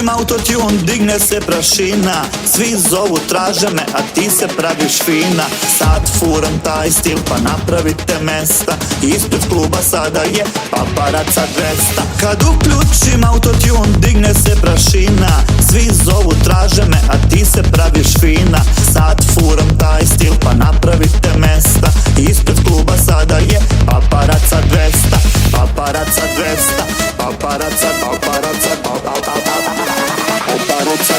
uključim autotune, digne se prašina. Svi zovu, traže me, a ti se praviš fina. Sad furam taj stil, pa napravite mesta. Ispred kluba sada je paparaca 200. Kad uključim autotune, digne se prašina. Svi zovu, traže me, a ti se praviš fina. Sad furam taj stil, pa napravite mesta. Ispred kluba sada je paparaca 200. Paparaca 200. Paparaca, paparaca, paparaca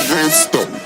200.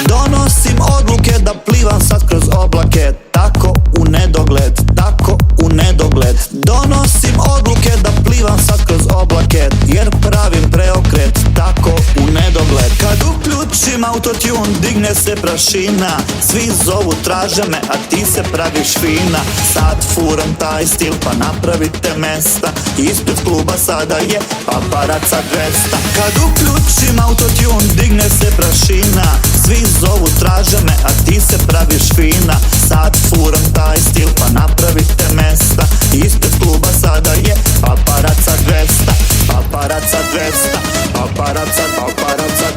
Donosim odluke da plivam sad kroz oblake. Tako u nedogled, tako u nedogled. Donosim odluke da plivam sad kroz oblake, jer pravim preokret, tako u nedogled. Kad uključim autotune, digne se prašina. Svi zovu, traže me, a ti se praviš fina. Sad furam taj stil, pa napravite mesta. Ispred kluba sada je paparaca 200. Kad uključim autotune, digne se prašina. Svi zovu, traže me, a ti se praviš fina. Sad furam taj stil, pa napravite mesta. Ispred kluba sada je paparaca 200. Paparaca 200. Paparaca, paparaca,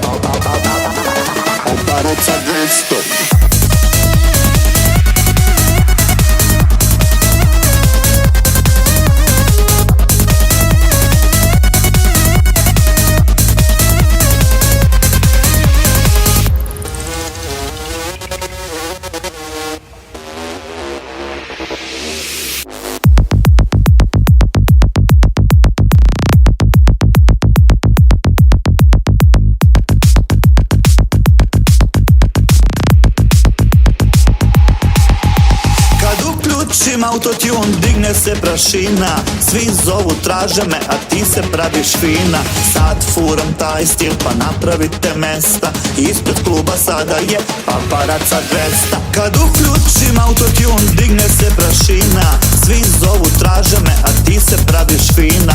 paparaca 200. Uključim autotune, digne se prašina. Svi zovu, traže me, a ti se praviš fina. Sad furam taj stil, pa napravite mesta. Ispred kluba sada je paparaca 200. Kad uključim autotune, digne se prašina. Svi zovu, traže me, a ti se praviš fina.